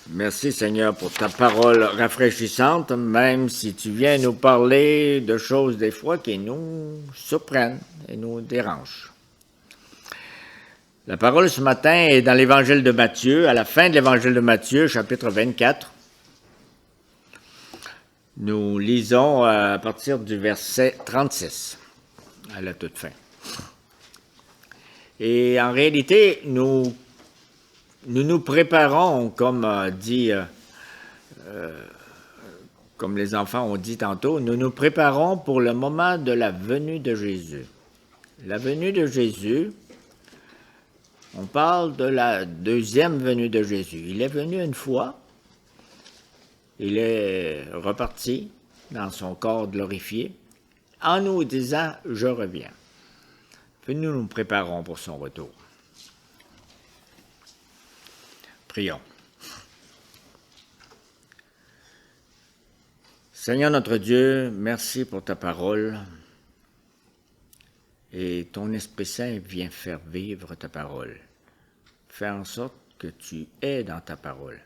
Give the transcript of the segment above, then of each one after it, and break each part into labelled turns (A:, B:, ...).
A: Merci Seigneur pour ta parole rafraîchissante, même si tu viens nous parler de choses des fois qui nous surprennent et nous dérangent. La parole ce matin est dans l'évangile de Matthieu, à la fin de l'évangile de Matthieu, chapitre 24. Nous lisons à partir du verset 36, à la toute fin. Et en réalité, nous nous préparons, comme comme les enfants ont dit tantôt, nous nous préparons pour le moment de la venue de Jésus. La venue de Jésus, on parle de la deuxième venue de Jésus. Il est venu une fois, il est reparti dans son corps glorifié, en nous disant « Je reviens ». Puis nous nous préparons pour son retour. Prions. Seigneur notre Dieu, merci pour ta parole et ton Esprit Saint vient faire vivre ta parole. Fais en sorte que tu es dans ta parole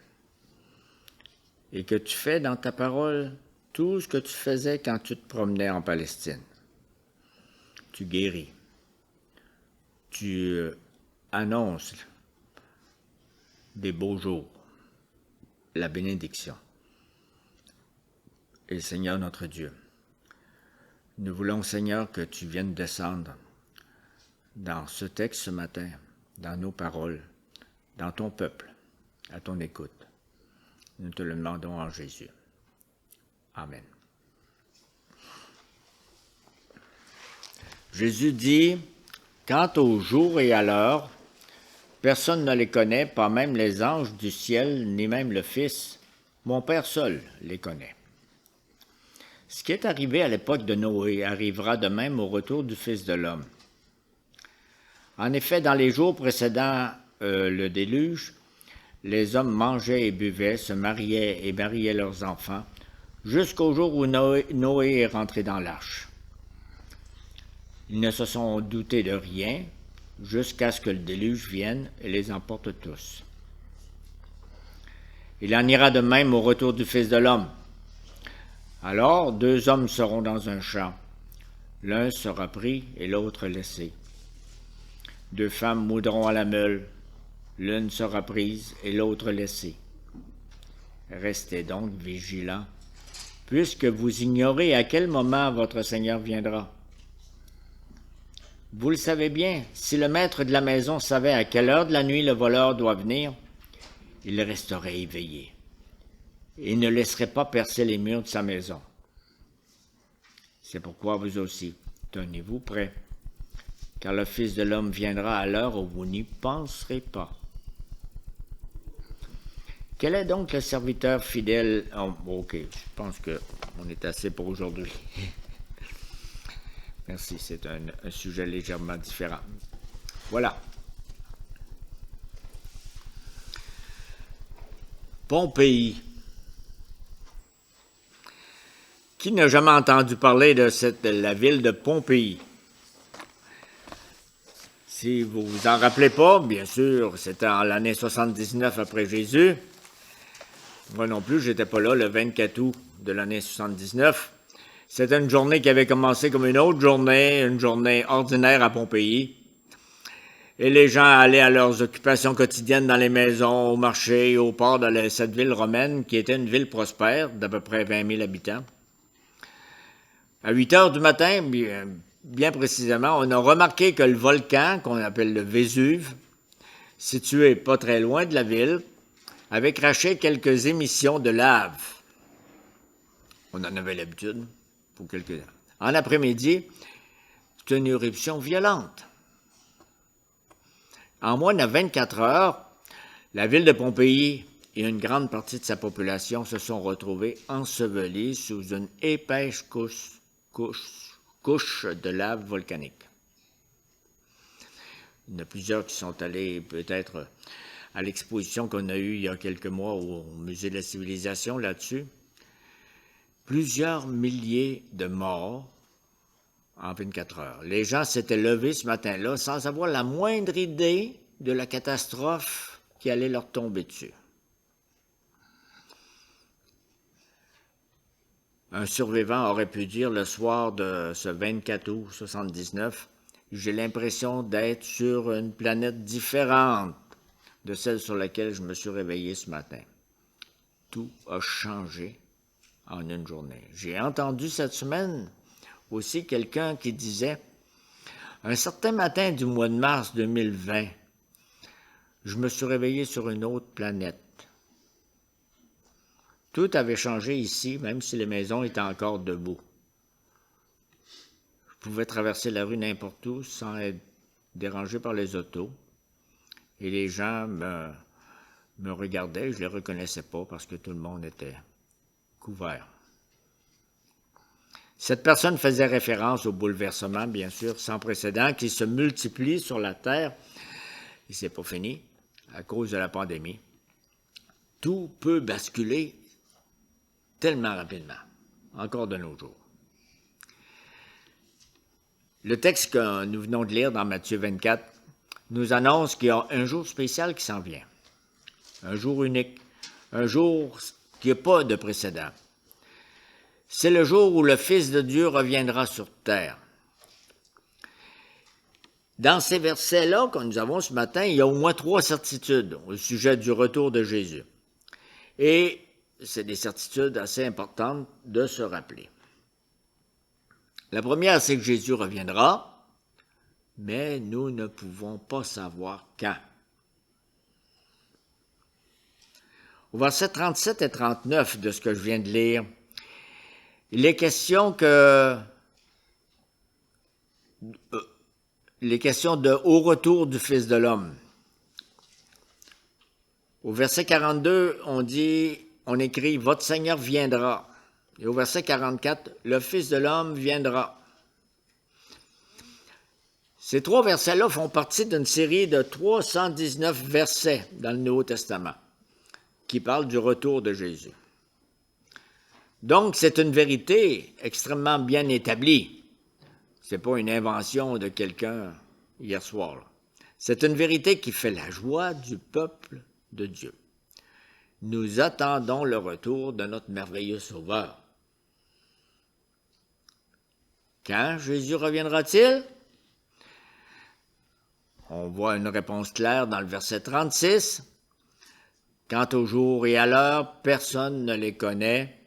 A: et que tu fais dans ta parole tout ce que tu faisais quand tu te promenais en Palestine. Tu guéris, tu annonces des beaux jours, la bénédiction. Et Seigneur notre Dieu, nous voulons, Seigneur, que tu viennes descendre dans ce texte ce matin, dans nos paroles, dans ton peuple, à ton écoute. Nous te le demandons en Jésus. Amen. Jésus dit, « Quant au jour et à l'heure, personne ne les connaît, pas même les anges du ciel, ni même le Fils. Mon Père seul les connaît. » Ce qui est arrivé à l'époque de Noé arrivera de même au retour du Fils de l'homme. En effet, dans les jours précédant le déluge, les hommes mangeaient et buvaient, se mariaient et mariaient leurs enfants, jusqu'au jour où Noé est rentré dans l'arche. Ils ne se sont doutés de rien, jusqu'à ce que le déluge vienne et les emporte tous. Il en ira de même au retour du Fils de l'homme. Alors, 2 hommes seront dans un champ. L'un sera pris et l'autre laissé. 2 femmes moudront à la meule. L'une sera prise et l'autre laissée. Restez donc vigilants, puisque vous ignorez à quel moment votre Seigneur viendra. Vous le savez bien, si le maître de la maison savait à quelle heure de la nuit le voleur doit venir, il resterait éveillé et ne laisserait pas percer les murs de sa maison. C'est pourquoi vous aussi, tenez-vous prêts, car le Fils de l'homme viendra à l'heure où vous n'y penserez pas. Quel est donc le serviteur fidèle? Ok, je pense qu'on est assez pour aujourd'hui. Merci, c'est un sujet légèrement différent. Voilà. Pompéi. Qui n'a jamais entendu parler de la ville de Pompéi? Si vous vous en rappelez pas, bien sûr, c'était en l'année 79 après Jésus. Moi non plus, j'étais pas là le 24 août de l'année 79. C'était une journée qui avait commencé comme une autre journée, une journée ordinaire à Pompéi. Et les gens allaient à leurs occupations quotidiennes dans les maisons, au marché, au port de cette ville romaine, qui était une ville prospère, d'à peu près 20 000 habitants. À 8 heures du matin, bien précisément, on a remarqué que le volcan, qu'on appelle le Vésuve, situé pas très loin de la ville, avait craché quelques émissions de lave. On en avait l'habitude pour quelques ans. En après-midi, c'est une éruption violente. En moins de 24 heures, la ville de Pompéi et une grande partie de sa population se sont retrouvés ensevelis sous une épaisse couche de lave volcanique. Il y en a plusieurs qui sont allés peut-être à l'exposition qu'on a eue il y a quelques mois au Musée de la Civilisation là-dessus. Plusieurs milliers de morts en 24 heures. Les gens s'étaient levés ce matin-là sans avoir la moindre idée de la catastrophe qui allait leur tomber dessus. Un survivant aurait pu dire le soir de ce 24 août 79, « J'ai l'impression d'être sur une planète différente de celle sur laquelle je me suis réveillé ce matin. » Tout a changé en une journée. J'ai entendu cette semaine aussi quelqu'un qui disait « Un certain matin du mois de mars 2020, je me suis réveillé sur une autre planète. Tout avait changé ici, même si les maisons étaient encore debout. Je pouvais traverser la rue n'importe où sans être dérangé par les autos. Et les gens me regardaient, je ne les reconnaissais pas parce que tout le monde était couvert. » Cette personne faisait référence au bouleversement, bien sûr, sans précédent, qui se multiplie sur la Terre. Et c'est pas fini à cause de la pandémie. Tout peut basculer tellement rapidement, encore de nos jours. Le texte que nous venons de lire dans Matthieu 24 nous annonce qu'il y a un jour spécial qui s'en vient. Un jour unique, un jour qui n'a pas de précédent. C'est le jour où le Fils de Dieu reviendra sur terre. Dans ces versets-là que nous avons ce matin, il y a au moins 3 certitudes au sujet du retour de Jésus. Et c'est des certitudes assez importantes de se rappeler. La première, c'est que Jésus reviendra, mais nous ne pouvons pas savoir quand. Au verset 37 et 39 de ce que je viens de lire, il est question au retour du Fils de l'homme. Au verset 42, on écrit « Votre Seigneur viendra ». Et au verset 44, « Le Fils de l'homme viendra ». Ces 3 versets-là font partie d'une série de 319 versets dans le Nouveau Testament qui parlent du retour de Jésus. Donc, c'est une vérité extrêmement bien établie. Ce n'est pas une invention de quelqu'un hier soir. C'est une vérité qui fait la joie du peuple de Dieu. Nous attendons le retour de notre merveilleux Sauveur. Quand Jésus reviendra-t-il? On voit une réponse claire dans le verset 36. « Quant au jour et à l'heure, personne ne les connaît,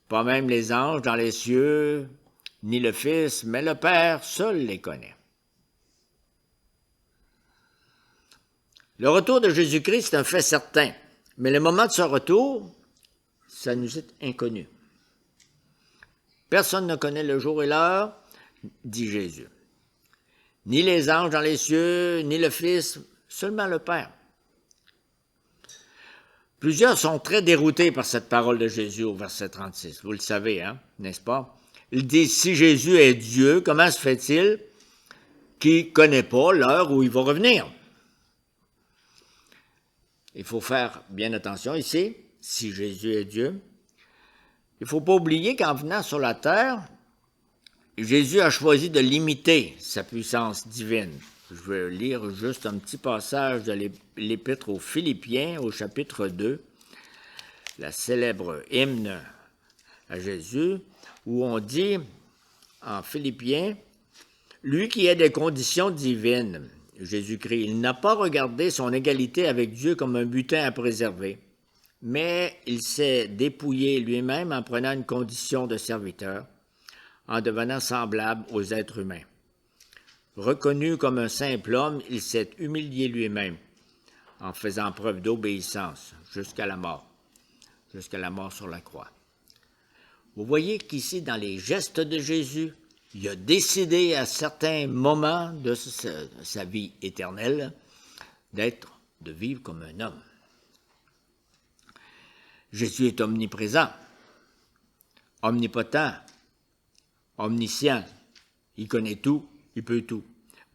A: pas même les anges dans les cieux, ni le Fils, mais le Père seul les connaît. » Le retour de Jésus-Christ est un fait certain, mais le moment de ce retour, ça nous est inconnu. Personne ne connaît le jour et l'heure, dit Jésus. Ni les anges dans les cieux, ni le Fils, seulement le Père. Plusieurs sont très déroutés par cette parole de Jésus au verset 36. Vous le savez, hein, n'est-ce pas? Ils disent, si Jésus est Dieu, comment se fait-il qu'il ne connaît pas l'heure où il va revenir? Il faut faire bien attention ici, si Jésus est Dieu. Il ne faut pas oublier qu'en venant sur la terre, Jésus a choisi de limiter sa puissance divine. Je vais lire juste un petit passage de l'Épître aux Philippiens, au chapitre 2, la célèbre hymne à Jésus, où on dit en Philippiens, « Lui qui est des conditions divines, Jésus-Christ, il n'a pas regardé son égalité avec Dieu comme un butin à préserver, mais il s'est dépouillé lui-même en prenant une condition de serviteur, en devenant semblable aux êtres humains. Reconnu comme un simple homme, il s'est humilié lui-même, en faisant preuve d'obéissance jusqu'à la mort sur la croix. » Vous voyez qu'ici, dans les gestes de Jésus, il a décidé à certains moments de sa vie éternelle de vivre comme un homme. Jésus est omniprésent, omnipotent, omniscient. Il connaît tout, il peut tout.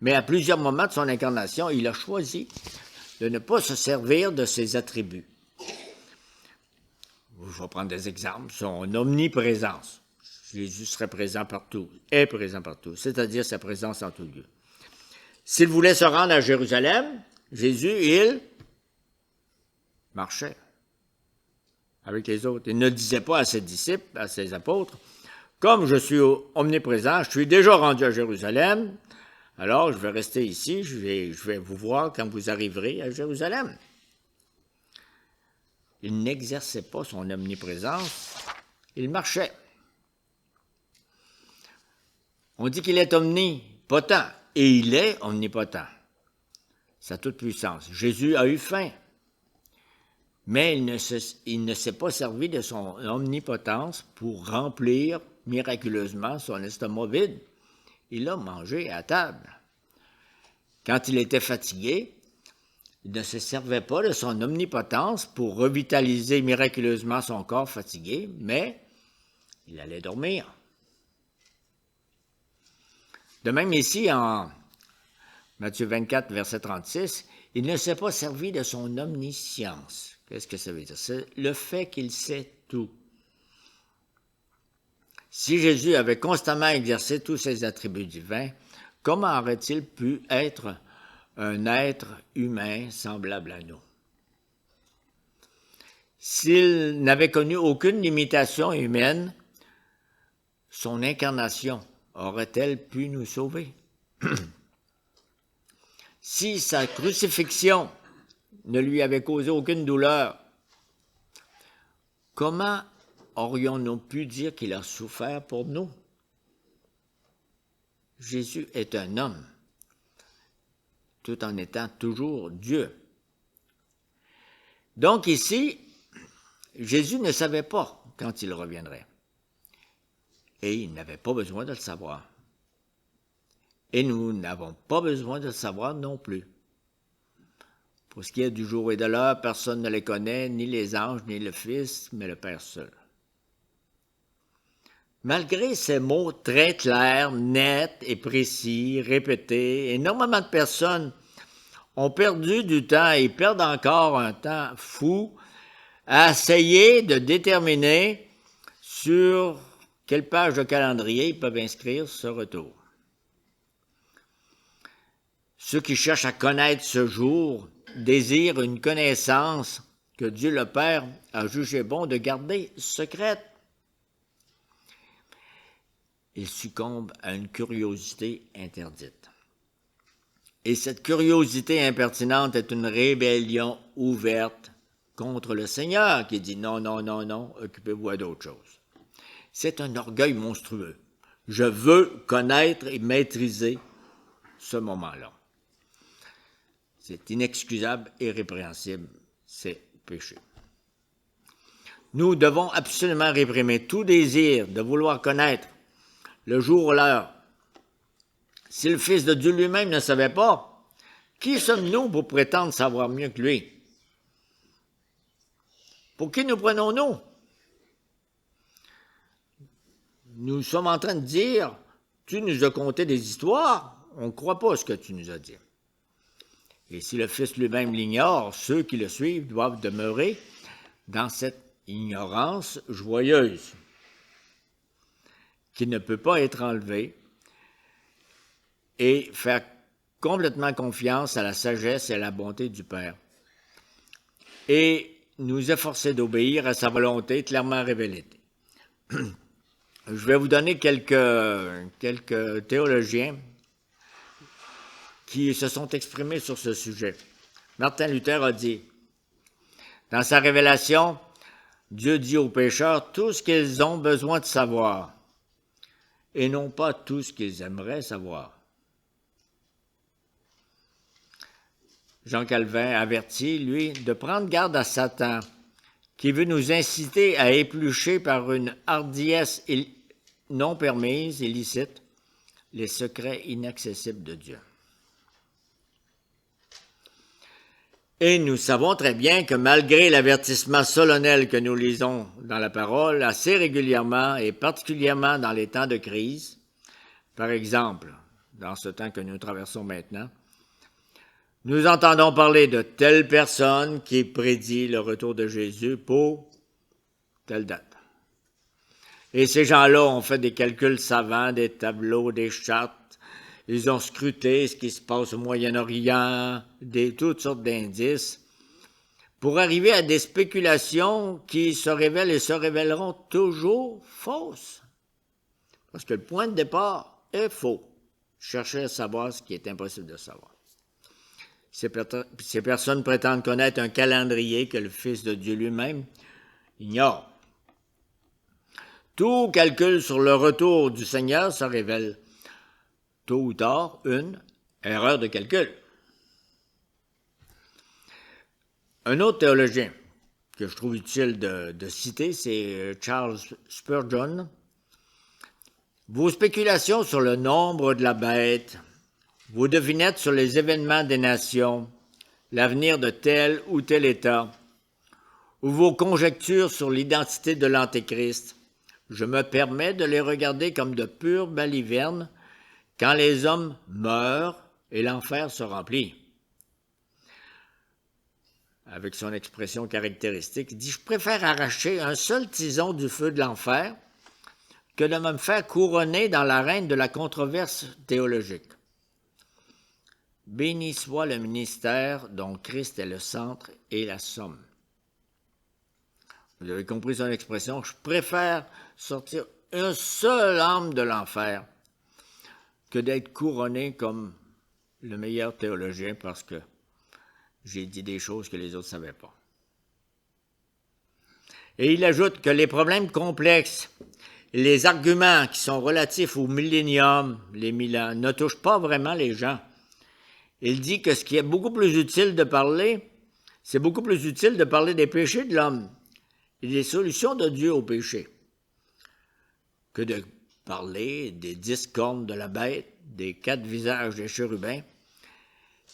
A: Mais à plusieurs moments de son incarnation, il a choisi de ne pas se servir de ses attributs. Je vais prendre des exemples. Son omniprésence. Jésus serait présent partout, est présent partout, c'est-à-dire sa présence en tout lieu. S'il voulait se rendre à Jérusalem, Jésus, il marchait. avec les autres. Il ne disait pas à ses disciples, à ses apôtres, « Comme je suis omniprésent, je suis déjà rendu à Jérusalem, alors je vais rester ici, je vais vous voir quand vous arriverez à Jérusalem. » Il n'exerçait pas son omniprésence, il marchait. On dit qu'il est omnipotent, et il est omnipotent. Sa toute-puissance. Jésus a eu faim, mais il ne s'est pas servi de son omnipotence pour remplir miraculeusement son estomac vide. Il a mangé à table. Quand il était fatigué, il ne se servait pas de son omnipotence pour revitaliser miraculeusement son corps fatigué, mais il allait dormir. De même ici, en Matthieu 24, verset 36, il ne s'est pas servi de son omniscience. Qu'est-ce que ça veut dire? C'est le fait qu'il sait tout. Si Jésus avait constamment exercé tous ses attributs divins, comment aurait-il pu être un être humain semblable à nous? S'il n'avait connu aucune limitation humaine, son incarnation aurait-elle pu nous sauver? Si sa crucifixion ne lui avait causé aucune douleur, comment aurions-nous pu dire qu'il a souffert pour nous? Jésus est un homme, tout en étant toujours Dieu. Donc ici, Jésus ne savait pas quand il reviendrait. Et il n'avait pas besoin de le savoir. Et nous n'avons pas besoin de le savoir non plus. Pour ce qui est du jour et de l'heure, personne ne les connaît, ni les anges, ni le Fils, mais le Père seul. Malgré ces mots très clairs, nets et précis, répétés, énormément de personnes ont perdu du temps et perdent encore un temps fou à essayer de déterminer sur quelle page de calendrier ils peuvent inscrire ce retour. Ceux qui cherchent à connaître ce jour désirent une connaissance que Dieu le Père a jugé bon de garder secrète. Ils succombent à une curiosité interdite. Et cette curiosité impertinente est une rébellion ouverte contre le Seigneur qui dit non, non, non, non, occupez-vous d'autre chose. C'est un orgueil monstrueux. Je veux connaître et maîtriser ce moment-là. C'est inexcusable et répréhensible, c'est péché. Nous devons absolument réprimer tout désir de vouloir connaître le jour ou l'heure. Si le Fils de Dieu lui-même ne savait pas, qui sommes-nous pour prétendre savoir mieux que lui? Pour qui nous prenons-nous? Nous sommes en train de dire, tu nous as conté des histoires, on ne croit pas ce que tu nous as dit. Et si le Fils lui-même l'ignore, ceux qui le suivent doivent demeurer dans cette ignorance joyeuse, qui ne peut pas être enlevée, et faire complètement confiance à la sagesse et à la bonté du Père, et nous efforcer d'obéir à sa volonté clairement révélée. Je vais vous donner quelques théologiens qui se sont exprimés sur ce sujet. Martin Luther a dit, dans sa révélation, Dieu dit aux pécheurs tout ce qu'ils ont besoin de savoir, et non pas tout ce qu'ils aimeraient savoir. Jean Calvin avertit, lui, de prendre garde à Satan, qui veut nous inciter à éplucher par une hardiesse non permise, illicite, les secrets inaccessibles de Dieu. Et nous savons très bien que malgré l'avertissement solennel que nous lisons dans la parole, assez régulièrement et particulièrement dans les temps de crise, par exemple, dans ce temps que nous traversons maintenant, nous entendons parler de telle personne qui prédit le retour de Jésus pour telle date. Et ces gens-là ont fait des calculs savants, des tableaux, des chartes. Ils ont scruté ce qui se passe au Moyen-Orient, toutes sortes d'indices pour arriver à des spéculations qui se révèlent et se révéleront toujours fausses. Parce que le point de départ est faux. Chercher à savoir ce qui est impossible de savoir. Ces personnes prétendent connaître un calendrier que le Fils de Dieu lui-même ignore. Tout calcul sur le retour du Seigneur se révèle tôt ou tard une erreur de calcul. Un autre théologien que je trouve utile de citer, c'est Charles Spurgeon. Vos spéculations sur le nombre de la bête, vos devinettes sur les événements des nations, l'avenir de tel ou tel État, ou vos conjectures sur l'identité de l'Antéchrist, je me permets de les regarder comme de pures balivernes quand les hommes meurent et l'enfer se remplit. Avec son expression caractéristique, il dit « Je préfère arracher un seul tison du feu de l'enfer que de me faire couronner dans l'arène de la controverse théologique. Béni soit le ministère dont Christ est le centre et la somme. » Vous avez compris son expression, je préfère sortir un seul âme de l'enfer que d'être couronné comme le meilleur théologien parce que j'ai dit des choses que les autres ne savaient pas. Et il ajoute que les problèmes complexes et les arguments qui sont relatifs au millénium, les 1000 ans, ne touchent pas vraiment les gens. Il dit que ce qui est beaucoup plus utile de parler, c'est beaucoup plus utile de parler des péchés de l'homme et des solutions de Dieu aux péchés que de parler des 10 cornes de la bête, des 4 visages des chérubins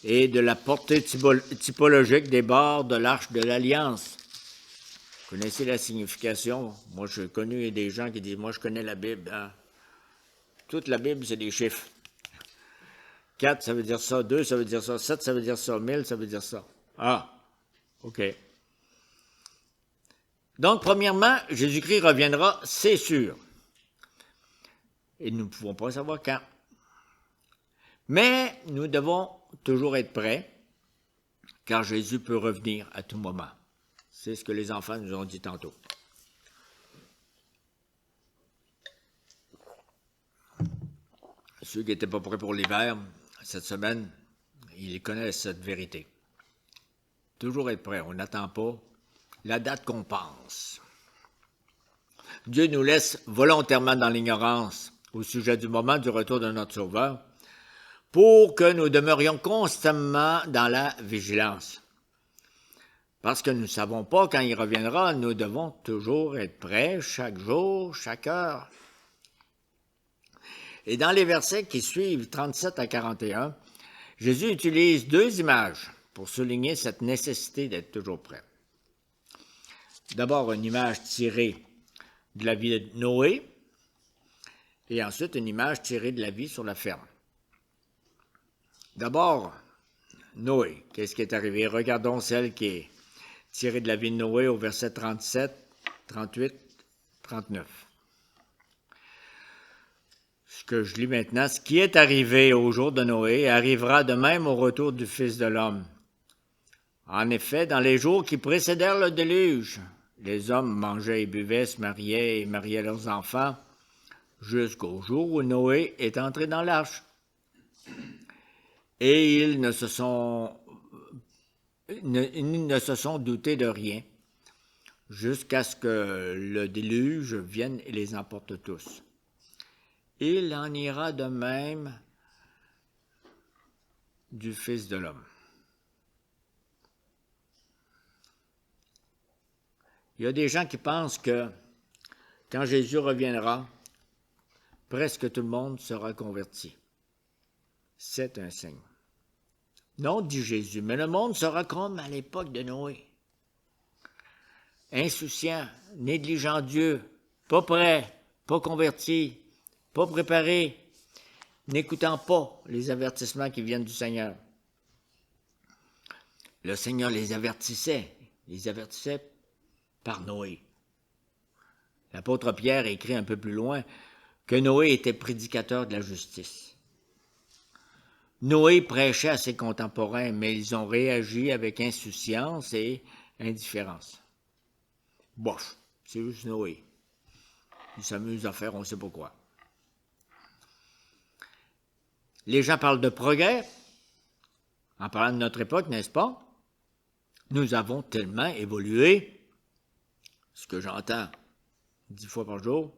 A: et de la portée typologique des bords de l'arche de l'Alliance. Vous connaissez la signification? Moi, j'ai connu des gens qui disent « Moi, je connais la Bible. Hein? » Toute la Bible, c'est des chiffres. 4, ça veut dire ça. 2, ça veut dire ça. 7, ça veut dire ça. 1000, ça veut dire ça. Ah, OK. Donc, premièrement, Jésus-Christ reviendra, c'est sûr. Et nous ne pouvons pas savoir quand. Mais nous devons toujours être prêts, car Jésus peut revenir à tout moment. C'est ce que les enfants nous ont dit tantôt. Ceux qui n'étaient pas prêts pour l'hiver, cette semaine, ils connaissent cette vérité. Toujours être prêt, on n'attend pas la date qu'on pense. Dieu nous laisse volontairement dans l'ignorance au sujet du moment du retour de notre Sauveur pour que nous demeurions constamment dans la vigilance. Parce que nous ne savons pas quand il reviendra, nous devons toujours être prêts chaque jour, chaque heure. Et dans les versets qui suivent, 37 à 41, Jésus utilise 2 images pour souligner cette nécessité d'être toujours prêt. D'abord, une image tirée de la vie de Noé, et ensuite une image tirée de la vie sur la ferme. D'abord, Noé, qu'est-ce qui est arrivé? Regardons celle qui est tirée de la vie de Noé au verset 37, 38, 39. Ce que je lis maintenant, ce qui est arrivé au jour de Noé arrivera de même au retour du Fils de l'homme. En effet, dans les jours qui précédèrent le déluge, les hommes mangeaient et buvaient, se mariaient et mariaient leurs enfants, jusqu'au jour où Noé est entré dans l'arche. Et ils ne se sont doutés de rien, jusqu'à ce que le déluge vienne et les emporte tous. Il en ira de même du Fils de l'homme. Il y a des gens qui pensent que quand Jésus reviendra, presque tout le monde sera converti. C'est un signe. Non, dit Jésus, mais le monde sera comme à l'époque de Noé. Insouciant, négligent Dieu, pas prêt, pas converti, pas préparé, n'écoutant pas les avertissements qui viennent du Seigneur. Le Seigneur les avertissait par Noé. L'apôtre Pierre écrit un peu plus loin que Noé était prédicateur de la justice. Noé prêchait à ses contemporains, mais ils ont réagi avec insouciance et indifférence. Bof, c'est juste Noé. Il s'amuse à faire on ne sait pas quoi. Les gens parlent de progrès, en parlant de notre époque, n'est-ce pas? Nous avons tellement évolué, ce que j'entends 10 fois par jour.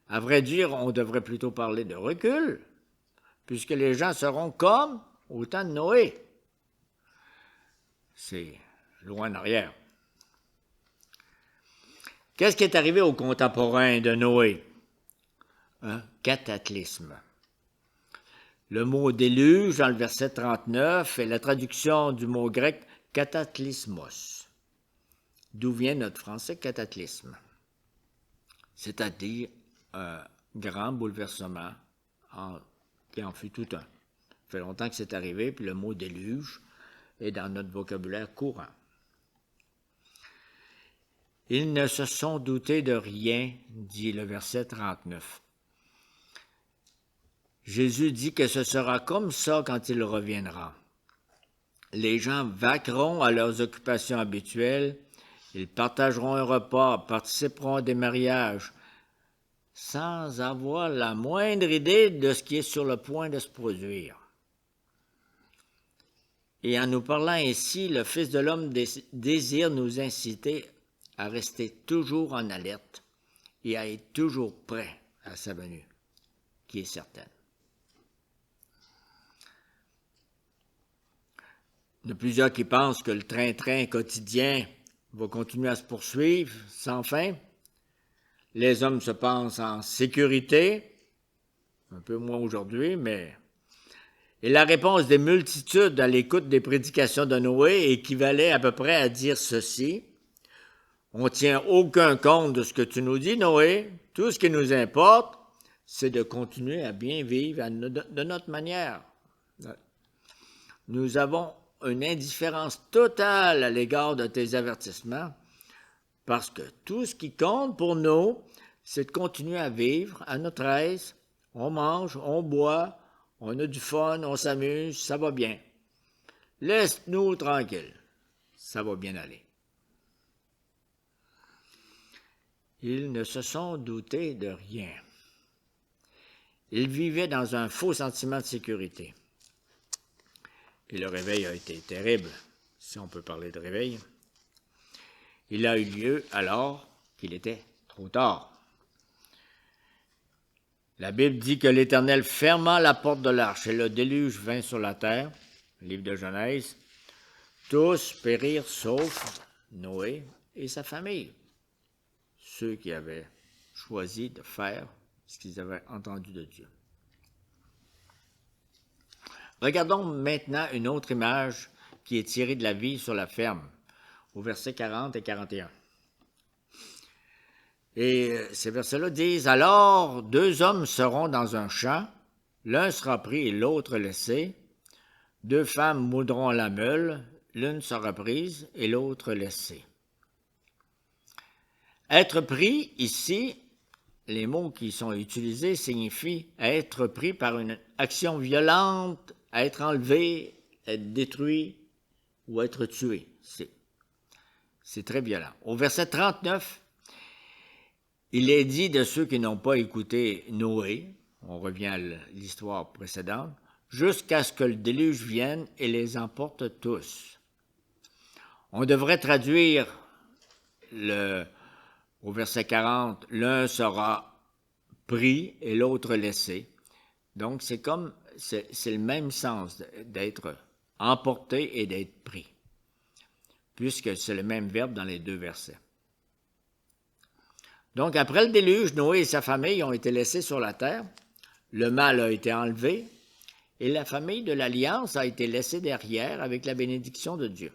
A: À vrai dire, on devrait plutôt parler de recul, puisque les gens seront comme au temps de Noé. C'est loin en arrière. Qu'est-ce qui est arrivé aux contemporains de Noé? Un cataclysme. Le mot déluge dans le verset 39 est la traduction du mot grec cataclysmos, d'où vient notre français cataclysme, c'est-à-dire un grand bouleversement qui en fut tout un. Ça fait longtemps que c'est arrivé, puis le mot déluge est dans notre vocabulaire courant. Ils ne se sont doutés de rien, dit le verset 39. Jésus dit que ce sera comme ça quand il reviendra. Les gens vaqueront à leurs occupations habituelles, ils partageront un repas, participeront à des mariages, sans avoir la moindre idée de ce qui est sur le point de se produire. Et en nous parlant ainsi, le Fils de l'homme désire nous inciter à rester toujours en alerte et à être toujours prêt à sa venue, qui est certaine. Il y a plusieurs qui pensent que le train-train quotidien va continuer à se poursuivre sans fin. Les hommes se pensent en sécurité, un peu moins aujourd'hui, mais... Et la réponse des multitudes à l'écoute des prédications de Noé équivalait à peu près à dire ceci. On ne tient aucun compte de ce que tu nous dis, Noé. Tout ce qui nous importe, c'est de continuer à bien vivre de notre manière. Nous avons une indifférence totale à l'égard de tes avertissements, parce que tout ce qui compte pour nous, c'est de continuer à vivre à notre aise. On mange, on boit, on a du fun, on s'amuse, ça va bien. Laisse-nous tranquilles, ça va bien aller. Ils ne se sont doutés de rien. Ils vivaient dans un faux sentiment de sécurité. Et le réveil a été terrible, si on peut parler de réveil. Il a eu lieu alors qu'il était trop tard. La Bible dit que l'Éternel ferma la porte de l'arche et le déluge vint sur la terre, livre de Genèse. Tous périrent sauf Noé et sa famille, ceux qui avaient choisi de faire ce qu'ils avaient entendu de Dieu. Regardons maintenant une autre image qui est tirée de la vie sur la ferme, au verset 40 et 41. Et ces versets-là disent « Alors, 2 hommes seront dans un champ, l'un sera pris et l'autre laissé. 2 femmes moudront la meule, l'une sera prise et l'autre laissée. » Être pris, ici, les mots qui sont utilisés signifient être pris par une action violente, être enlevé, être détruit ou être tué. C'est très violent. Au verset 39, il est dit de ceux qui n'ont pas écouté Noé, on revient à l'histoire précédente, jusqu'à ce que le déluge vienne et les emporte tous. On devrait traduire au verset 40, l'un sera pris et l'autre laissé. Donc c'est le même sens d'être emporté et d'être pris, puisque c'est le même verbe dans les 2 versets. Donc, après le déluge, Noé et sa famille ont été laissés sur la terre, le mal a été enlevé, et la famille de l'Alliance a été laissée derrière avec la bénédiction de Dieu.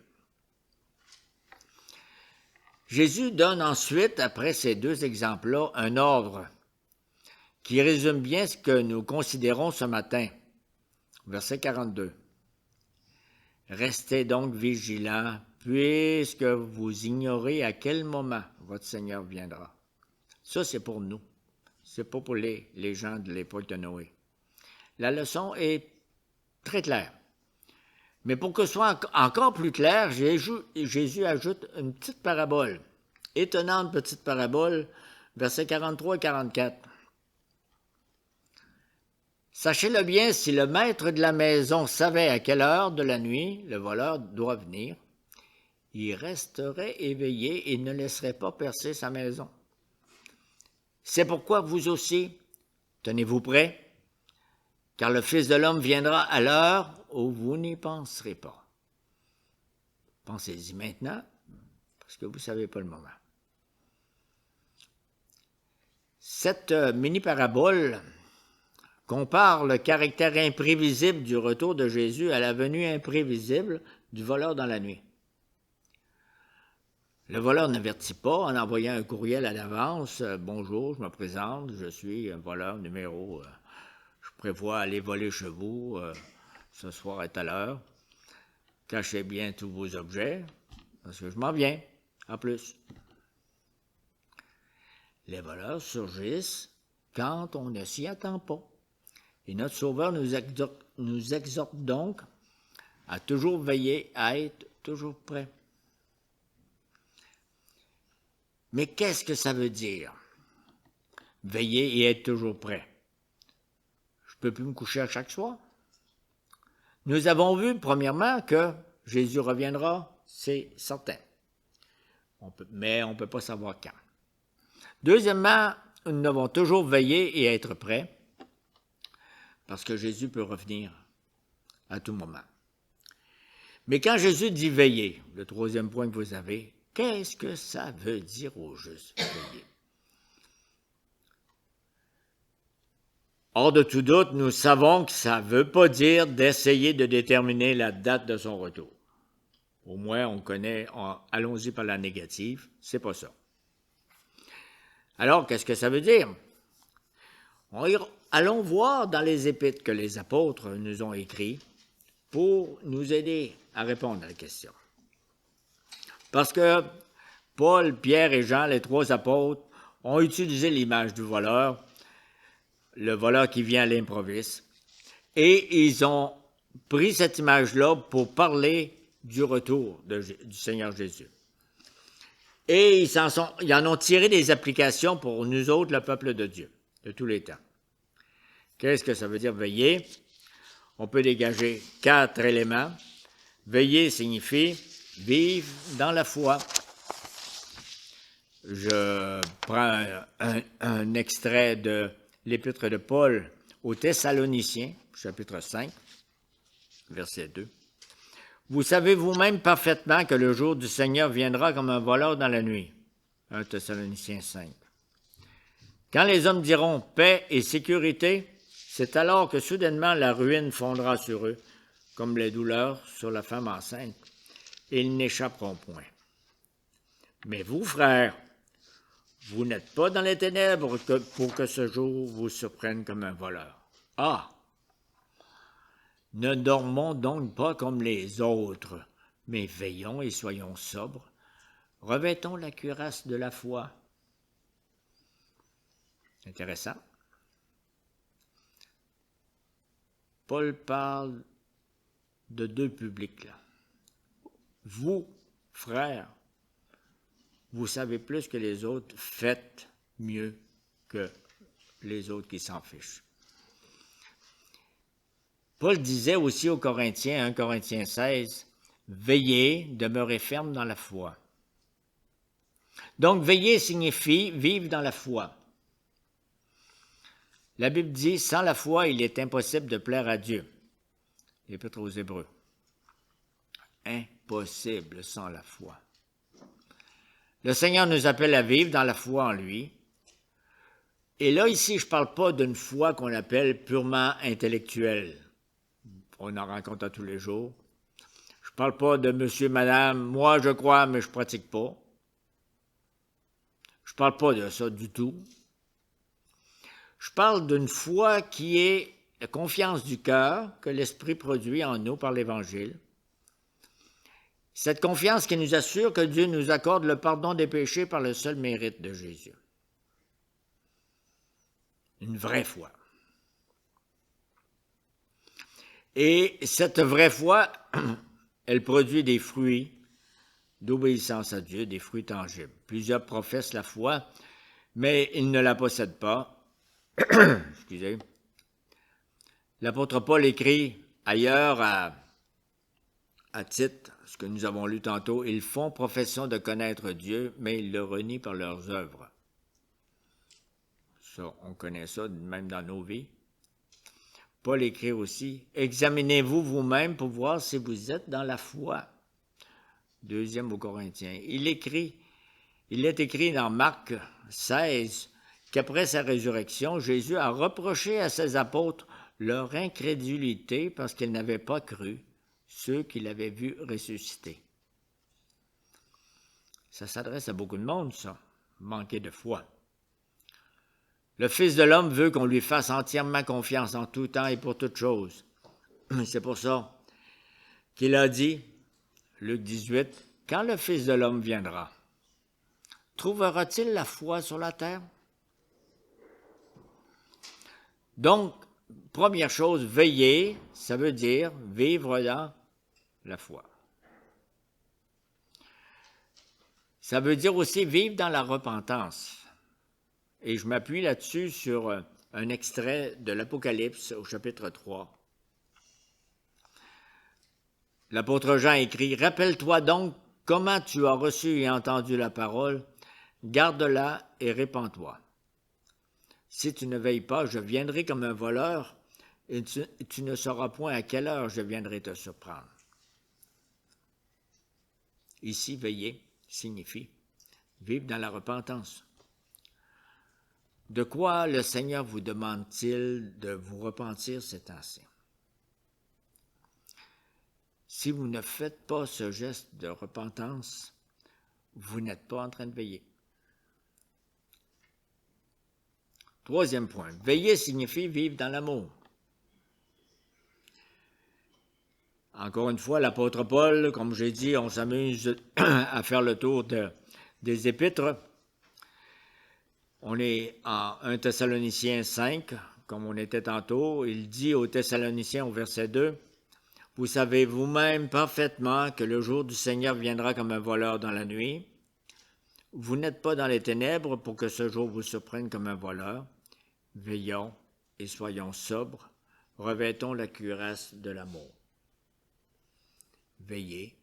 A: Jésus donne ensuite, après ces 2 exemples-là, un ordre qui résume bien ce que nous considérons ce matin. Verset 42. « Restez donc vigilants, puisque vous ignorez à quel moment votre Seigneur viendra. » Ça, c'est pour nous. C'est pas pour les gens de l'époque de Noé. La leçon est très claire. Mais pour que ce soit encore plus clair, Jésus ajoute une petite parabole, étonnante petite parabole, versets 43 et 44. Sachez-le bien, si le maître de la maison savait à quelle heure de la nuit le voleur doit venir, il resterait éveillé et ne laisserait pas percer sa maison. C'est pourquoi vous aussi, tenez-vous prêts, car le Fils de l'homme viendra à l'heure où vous n'y penserez pas. Pensez-y maintenant, parce que vous ne savez pas le moment. Cette mini-parabole compare le caractère imprévisible du retour de Jésus à la venue imprévisible du voleur dans la nuit. Le voleur n'avertit pas en envoyant un courriel à l'avance. « Bonjour, je me présente, je suis un voleur numéro... je prévois aller voler chez vous ce soir à telle heure. Cachez bien tous vos objets, parce que je m'en viens, en plus. » Les voleurs surgissent quand on ne s'y attend pas. Et notre Sauveur nous exhorte donc à toujours veiller, à être toujours prêt. Mais qu'est-ce que ça veut dire? Veiller et être toujours prêt. Je ne peux plus me coucher à chaque soir. Nous avons vu, premièrement, que Jésus reviendra, c'est certain. Mais on ne peut pas savoir quand. Deuxièmement, nous devons toujours veiller et être prêts, parce que Jésus peut revenir à tout moment. Mais quand Jésus dit veiller, le troisième point que vous avez, qu'est-ce que ça veut dire au juste veiller? Hors de tout doute, nous savons que ça ne veut pas dire d'essayer de déterminer la date de son retour. Au moins, on connaît, allons-y par la négative, c'est pas ça. Alors, qu'est-ce que ça veut dire? Allons voir dans les épîtres que les apôtres nous ont écrits pour nous aider à répondre à la question. Parce que Paul, Pierre et Jean, les trois apôtres, ont utilisé l'image du voleur, le voleur qui vient à l'improviste, et ils ont pris cette image-là pour parler du retour du Seigneur Jésus. Et ils en ont tiré des applications pour nous autres, le peuple de Dieu, de tous les temps. Qu'est-ce que ça veut dire veiller? On peut dégager 4 éléments. Veiller signifie vivre dans la foi. Je prends un extrait de l'épître de Paul aux Thessaloniciens, chapitre 5, verset 2. Vous savez vous-même parfaitement que le jour du Seigneur viendra comme un voleur dans la nuit. 1 Thessaloniciens 5. Quand les hommes diront paix et sécurité, c'est alors que soudainement la ruine fondra sur eux, comme les douleurs sur la femme enceinte, et ils n'échapperont point. Mais vous, frères, vous n'êtes pas dans les ténèbres pour que ce jour vous surprenne comme un voleur. Ah! Ne dormons donc pas comme les autres, mais veillons et soyons sobres. Revêtons la cuirasse de la foi. Intéressant. Paul parle de 2 publics là. Vous, frères, vous savez plus que les autres, faites mieux que les autres qui s'en fichent. Paul disait aussi aux Corinthiens, 1 Corinthiens 16, « Veillez, demeurez fermes dans la foi. » Donc, veiller signifie vivre dans la foi. La Bible dit, sans la foi, il est impossible de plaire à Dieu. L'Épître aux Hébreux. Impossible sans la foi. Le Seigneur nous appelle à vivre dans la foi en lui. Et là, ici, je ne parle pas d'une foi qu'on appelle purement intellectuelle. On en rencontre à tous les jours. Je ne parle pas de monsieur, madame, moi je crois, mais je ne pratique pas. Je ne parle pas de ça du tout. Je parle d'une foi qui est la confiance du cœur que l'Esprit produit en nous par l'Évangile. Cette confiance qui nous assure que Dieu nous accorde le pardon des péchés par le seul mérite de Jésus. Une vraie foi. Et cette vraie foi, elle produit des fruits d'obéissance à Dieu, des fruits tangibles. Plusieurs professent la foi, mais ils ne la possèdent pas. Excusez. L'apôtre Paul écrit ailleurs à Tite, ce que nous avons lu tantôt, « Ils font profession de connaître Dieu, mais ils le renient par leurs œuvres. » Ça, on connaît ça même dans nos vies. Paul écrit aussi, « Examinez-vous vous-même pour voir si vous êtes dans la foi. » Deuxième aux Corinthiens. Il est écrit dans Marc 16 qu'après sa résurrection, Jésus a reproché à ses apôtres leur incrédulité parce qu'ils n'avaient pas cru ceux qu'il avait vus ressusciter. Ça s'adresse à beaucoup de monde, ça, manquer de foi. Le Fils de l'homme veut qu'on lui fasse entièrement confiance en tout temps et pour toutes choses. C'est pour ça qu'il a dit, Luc 18, « Quand le Fils de l'homme viendra, trouvera-t-il la foi sur la terre? » Donc, première chose, veiller, ça veut dire vivre dans la foi. Ça veut dire aussi vivre dans la repentance. Et je m'appuie là-dessus sur un extrait de l'Apocalypse au chapitre 3. L'apôtre Jean écrit, « Rappelle-toi donc comment tu as reçu et entendu la parole, garde-la et répands-toi. Si tu ne veilles pas, je viendrai comme un voleur, et tu ne sauras point à quelle heure je viendrai te surprendre. » Ici, veiller signifie vivre dans la repentance. De quoi le Seigneur vous demande-t-il de vous repentir ces temps-ci? Si vous ne faites pas ce geste de repentance, vous n'êtes pas en train de veiller. Troisième point, veiller signifie vivre dans l'amour. Encore une fois, l'apôtre Paul, comme j'ai dit, on s'amuse à faire le tour des épîtres. On est en 1 Thessaloniciens 5, comme on était tantôt. Il dit aux Thessaloniciens au verset 2, « Vous savez vous-même parfaitement que le jour du Seigneur viendra comme un voleur dans la nuit. Vous n'êtes pas dans les ténèbres pour que ce jour vous surprenne comme un voleur. Veillons et soyons sobres, revêtons la cuirasse de l'amour. » Veiller,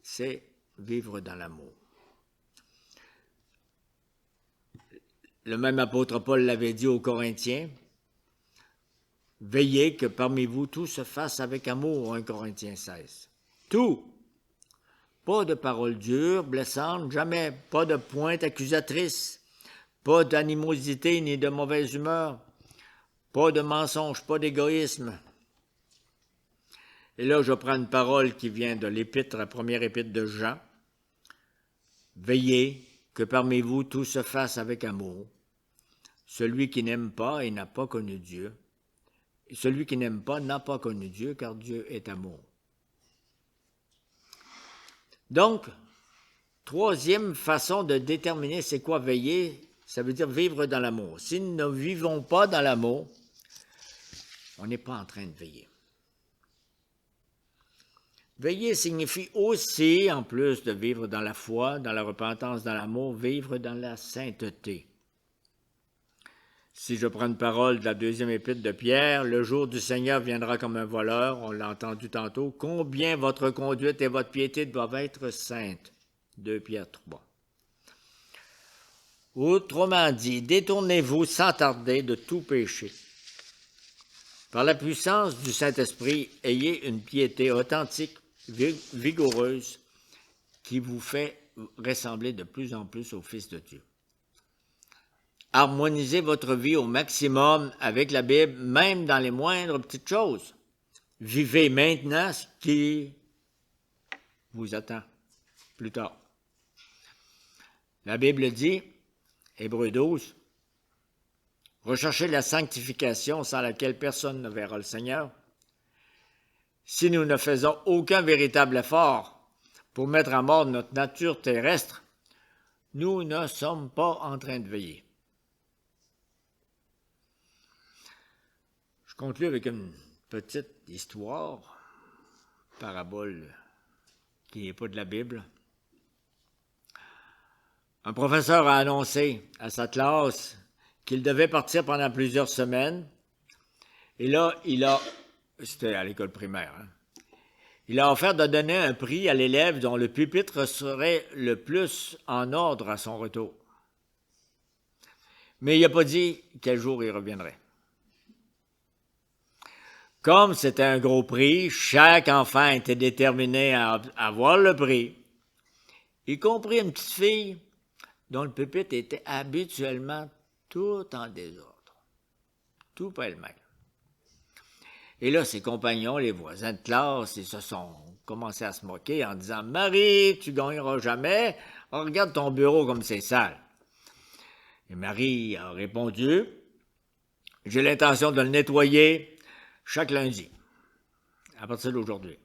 A: c'est vivre dans l'amour. Le même apôtre Paul l'avait dit aux Corinthiens, « Veillez que parmi vous tout se fasse avec amour, 1 Corinthiens 16. » Tout. Pas de paroles dures, blessantes, jamais. Pas de pointe accusatrice. Pas d'animosité ni de mauvaise humeur. Pas de mensonge, pas d'égoïsme. Et là, je prends une parole qui vient de l'épître, la première épître de Jean. « Veillez que parmi vous tout se fasse avec amour. Celui qui n'aime pas et n'a pas connu Dieu. Et celui qui n'aime pas n'a pas connu Dieu, car Dieu est amour. » Donc, troisième façon de déterminer c'est quoi veiller, ça veut dire vivre dans l'amour. Si nous ne vivons pas dans l'amour, on n'est pas en train de veiller. Veiller signifie aussi, en plus de vivre dans la foi, dans la repentance, dans l'amour, vivre dans la sainteté. Si je prends une parole de la deuxième épître de Pierre, « Le jour du Seigneur viendra comme un voleur », on l'a entendu tantôt, « Combien votre conduite et votre piété doivent être saintes. » 2 Pierre 3. Autrement dit, détournez-vous sans tarder de tout péché. Par la puissance du Saint-Esprit, ayez une piété authentique, vigoureuse, qui vous fait ressembler de plus en plus au Fils de Dieu. Harmonisez votre vie au maximum avec la Bible, même dans les moindres petites choses. Vivez maintenant ce qui vous attend plus tard. La Bible dit, Hébreux 12, « Recherchez la sanctification sans laquelle personne ne verra le Seigneur. Si nous ne faisons aucun véritable effort pour mettre à mort notre nature terrestre, nous ne sommes pas en train de veiller. » Je conclue avec une petite histoire, parabole qui n'est pas de la Bible. Un professeur a annoncé à sa classe qu'il devait partir pendant plusieurs semaines. Et là, c'était à l'école primaire, hein, il a offert de donner un prix à l'élève dont le pupitre serait le plus en ordre à son retour. Mais il n'a pas dit quel jour il reviendrait. Comme c'était un gros prix, chaque enfant était déterminé à avoir le prix, y compris une petite fille dont le pupitre était habituellement tout en désordre, tout pêle-mêle. Et là, ses compagnons, les voisins de classe, ils se sont commencés à se moquer en disant « Marie, tu gagneras jamais, regarde ton bureau comme c'est sale. » Et Marie a répondu « J'ai l'intention de le nettoyer chaque lundi, à partir d'aujourd'hui. »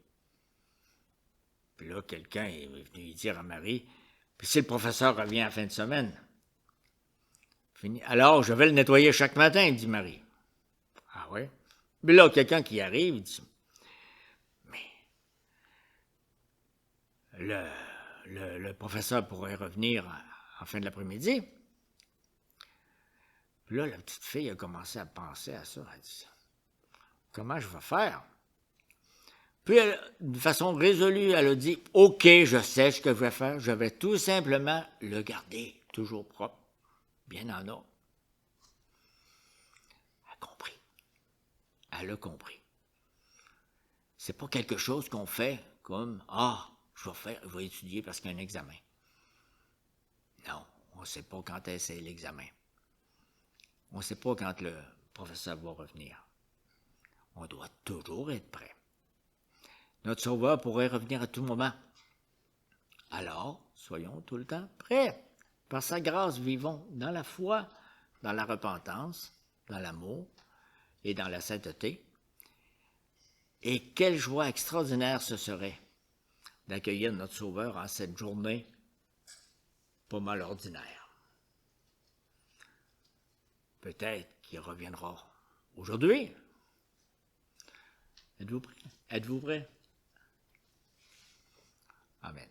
A: Puis là, quelqu'un est venu dire à Marie « Puis si le professeur revient à la fin de semaine? » « Alors, je vais le nettoyer chaque matin, dit Marie. »« Ah ouais? » Mais là, quelqu'un qui arrive, il dit « Mais le professeur pourrait revenir en fin de l'après-midi. » Puis là, la petite fille a commencé à penser à ça. Elle dit « Comment je vais faire? » Puis, de façon résolue, elle a dit « OK, je sais ce que je vais faire. Je vais tout simplement le garder toujours propre, bien en ordre. » Elle a compris. Elle a compris. C'est pas quelque chose qu'on fait comme « Ah, je vais étudier parce qu'il y a un examen. » Non, on ne sait pas quand c'est l'examen. On ne sait pas quand le professeur va revenir. On doit toujours être prêt. Notre Sauveur pourrait revenir à tout moment. Alors, soyons tout le temps prêts. Par sa grâce, vivons dans la foi, dans la repentance, dans l'amour et dans la sainteté. Et quelle joie extraordinaire ce serait d'accueillir notre Sauveur en cette journée pas mal ordinaire. Peut-être qu'il reviendra aujourd'hui. Êtes-vous prêts? Êtes-vous prêts? Amen.